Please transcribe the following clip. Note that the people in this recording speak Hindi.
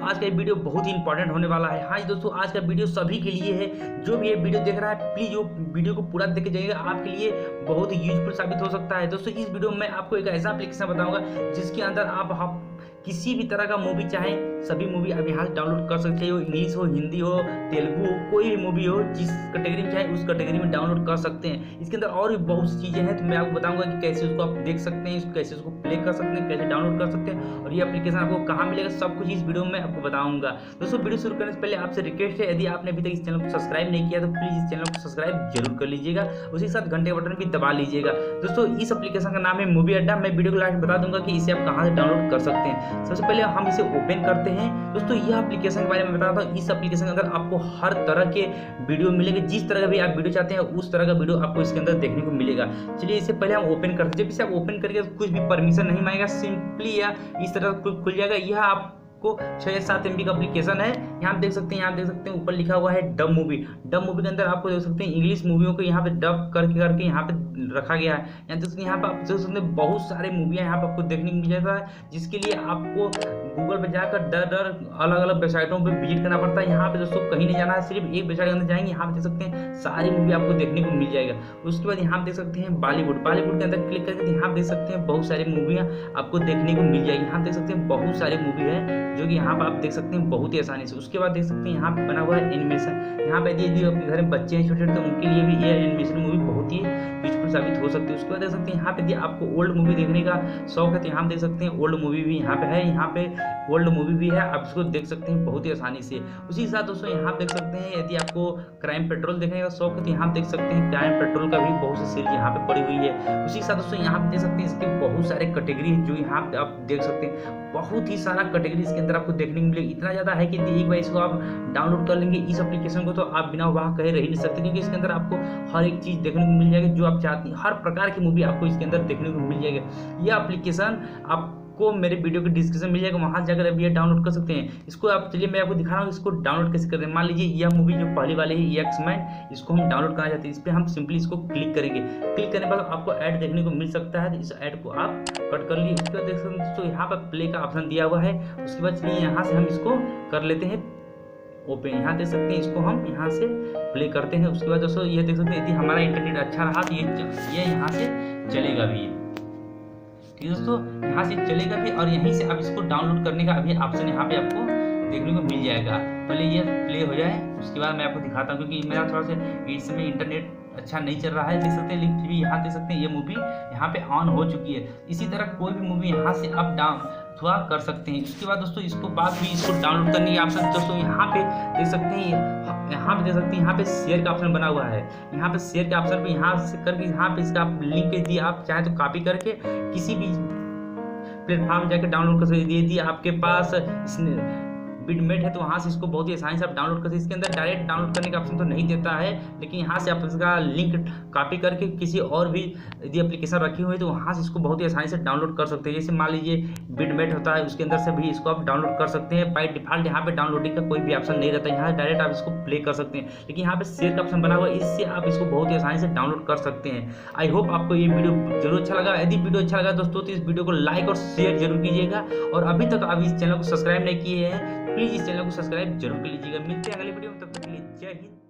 आज का वीडियो बहुत ही इंपॉर्टेंट होने वाला है। हाँ जी दोस्तों, आज का वीडियो सभी के लिए है। जो भी ये वीडियो देख रहा है प्लीज वो वीडियो को पूरा देख के जाइएगा, आपके लिए बहुत ही यूजफुल साबित हो सकता है। दोस्तों इस वीडियो में मैं आपको एक ऐसा एप्लीकेशन बताऊंगा जिसके अंदर आप किसी भी तरह का मूवी चाहे सभी मूवी आप यहाँ से डाउनलोड कर सकते हो। इंग्लिश हो, हिंदी हो, तेलुगु हो, कोई भी मूवी हो, जिस कैटेगरी में चाहे उस कैटेगरी में डाउनलोड कर सकते हैं। इसके अंदर और भी बहुत सी चीज़ें हैं, तो मैं आपको बताऊंगा कि कैसे उसको आप देख सकते हैं, कैसे उसको प्ले कर सकते हैं, कैसे डाउनलोड कर सकते हैं और ये एप्लीकेशन आपको कहाँ मिलेगा, सब कुछ इस वीडियो में आपको बताऊंगा। दोस्तों वीडियो शुरू करने से पहले आपसे रिक्वेस्ट है, यदि आपने अभी तक इस चैनल को सब्सक्राइब नहीं किया तो प्लीज़ इस चैनल को सब्सक्राइब जरूर कर लीजिएगा, उसी के साथ घंटे बटन भी दबा लीजिएगा। दोस्तों इस एप्लीकेशन का नाम है मूवी अड्डा। मैं वीडियो को लास्ट में बता दूंगा कि इसे आप कहाँ से डाउनलोड कर सकते हैं। सबसे पहले हम इसे ओपन करते हैं। दोस्तों यह एप्लीकेशन के बारे में बताता हूँ। इस एप्लीकेशन के अंदर आपको हर तरह के वीडियो मिलेंगे, जिस तरह का भी आप वीडियो चाहते हैं उस तरह का वीडियो आपको इसके अंदर देखने को मिलेगा। चलिए इससे पहले हम ओपन करते हैं। जब इसे आप ओपन करके कुछ भी परमिशन नहीं मांगेगा, सिंपली या इस तरह खुल जाएगा। यह आपको 6 या 7 MB का एप्लीकेशन है। यहाँ देख सकते हैं, यहाँ देख सकते हैं ऊपर लिखा हुआ है डब मूवी। डब मूवी के अंदर आपको देख सकते हैं इंग्लिश मूवियों को यहाँ पे डब करके यहाँ पे रखा गया है। यहाँ पे आप देख सकते हैं बहुत सारे मूवियाँ यहाँ पे आपको देखने को मिल जाता है, जिसके लिए आपको गूगल पे जाकर अलग अलग वेबसाइटों पे विजिट करना पड़ता है। यहाँ पे दोस्तों कहीं नहीं जाना है, सिर्फ एक वेबसाइट के अंदर जाएंगे, यहाँ पे देख सकते हैं सारी मूवी आपको देखने को मिल जाएगा। उसके बाद यहाँ पे देख सकते हैं बॉलीवुड के अंदर क्लिक करके यहाँ देख सकते हैं बहुत सारी मूवियाँ आपको देखने को मिल जाएगी। यहाँ देख सकते हैं बहुत सारी मूवी है जो कि यहाँ पर आप देख सकते हैं बहुत ही आसानी से। उसके बाद देख सकते हैं यहाँ पे बना हुआ है एनिमेशन। यहाँ पे यदि आपके घर में बच्चे हैं छोटे छोटे तो उनके लिए भी ये एनिमेशन मूवी बहुत ही यूजफुल साबित हो सकती है। उसके बाद देख सकते हैं यहाँ पे यदि आपको ओल्ड मूवी देखने का शौक है तो यहाँ देख सकते हैं ओल्ड मूवी भी यहाँ पे है। यहाँ पे ओल्ड मूवी भी है, आप इसको देख सकते हैं बहुत ही आसानी से। उसी के साथ दोस्तों यहाँ देख सकते हैं यदि आपको क्राइम पेट्रोल देखने का शौक है तो यहाँ देख सकते हैं क्राइम पेट्रोल का भी बहुत सी सीरीज यहाँ पे पड़ी हुई है। उसी के साथ दोस्तों यहाँ पे देख सकते हैं इसके बहुत सारे कैटेगरी जो यहाँ पे आप देख सकते हैं, बहुत ही सारा कैटेगरी इसके अंदर आपको देखने को मिलेगा। इतना ज़्यादा है कि एक बार इसको आप डाउनलोड कर लेंगे इस एप्लीकेशन को तो आप बिना वाह कहे रह ही नहीं सकते, क्योंकि इसके अंदर आपको हर एक चीज़ देखने को मिल जाएगी जो आप चाहते हैं। हर प्रकार की मूवी आपको इसके अंदर देखने को मिल जाएगी। यह एप्लीकेशन आपको मेरे वीडियो के डिस्क्रिप्शन मिल जाएगा, वहाँ जाकर अभी ये डाउनलोड कर सकते हैं इसको। आप चलिए मैं आपको दिखा रहा हूँ इसको डाउनलोड कैसे करते हैं। मान लीजिए यह मूवी जो पहली वाली है एक्समैन, इसको हम डाउनलोड करना चाहते हैं। इस पर हम सिंपली इसको क्लिक करेंगे। क्लिक करने के बाद आपको ऐड देखने को मिल सकता है, इस ऐड को आप कट कर लिए। उसके बाद देख सकते हैं दोस्तों यहाँ पर प्ले का ऑप्शन दिया हुआ है। उसके बाद चलिए यहाँ से हम इसको कर लेते हैं ओपन। यहाँ देख सकते हैं इसको हम यहाँ से प्ले करते हैं। उसके बाद दोस्तों ये देख सकते हैं यदि हमारा इंटरनेट अच्छा रहा तो ये यहाँ से चलेगा भी, ठीक है दोस्तों, यहाँ से चलेगा भी। और यहीं से आप इसको डाउनलोड करने का अभी ऑप्शन यहाँ पे आपको देखने को मिल जाएगा। पहले ये प्ले हो जाए उसके बाद मैं आपको दिखाता हूँ, क्योंकि मेरा थोड़ा सा इस समय इंटरनेट अच्छा नहीं चल रहा है। देख सकते हैं लेकिन फिर भी यहाँ देख सकते हैं ये मूवी यहाँ पे ऑन हो चुकी है। इसी तरह कोई भी मूवी यहाँ से अप डाउन थोड़ा कर सकते हैं। उसके बाद दोस्तों इसको डाउनलोड करने के ऑप्शन दोस्तों यहाँ पे देख सकते हैं, यहाँ पे देख सकते हैं यहाँ पे शेयर का ऑप्शन बना हुआ है। यहाँ पे शेयर के ऑप्शन पे यहाँ से करके यहाँ पे इसका लिंक दिए, आप चाहे तो कॉपी करके किसी भी प्लेटफॉर्म जाकर डाउनलोड कर सकते। यदि आपके पास बिटमेट है तो वहाँ से इसको बहुत ही आसानी से आप डाउनलोड कर सकते हैं। इसके अंदर डायरेक्ट डाउनलोड करने का ऑप्शन तो नहीं देता है, लेकिन यहाँ से आप इसका लिंक कॉपी करके किसी और भी यदि एप्लीकेशन रखी हुई है तो वहाँ से इसको बहुत ही आसानी से डाउनलोड कर सकते हैं। जैसे मान लीजिए बिटमेट होता है, उसके अंदर से भी इसको आप डाउनलोड कर सकते हैं। बाय डिफॉल्ट यहाँ पे डाउनलोडिंग का कोई भी ऑप्शन नहीं रहता है, यहाँ डायरेक्ट आप इसको प्ले कर सकते हैं। लेकिन यहाँ पे शेयर का ऑप्शन बना हुआ है, इससे आप इसको बहुत ही आसानी से डाउनलोड कर सकते हैं। आई होप आपको ये वीडियो जरूर अच्छा लगा। यदि वीडियो अच्छा लगा दोस्तों तो इस वीडियो को लाइक और शेयर जरूर कीजिएगा, और अभी तक आप इस चैनल को सब्सक्राइब नहीं किए हैं प्लीज इस चैनल को सब्सक्राइब जरूर कर लीजिएगा। मिलते हैं अगले वीडियो में, तब तक के लिए जय हिंद।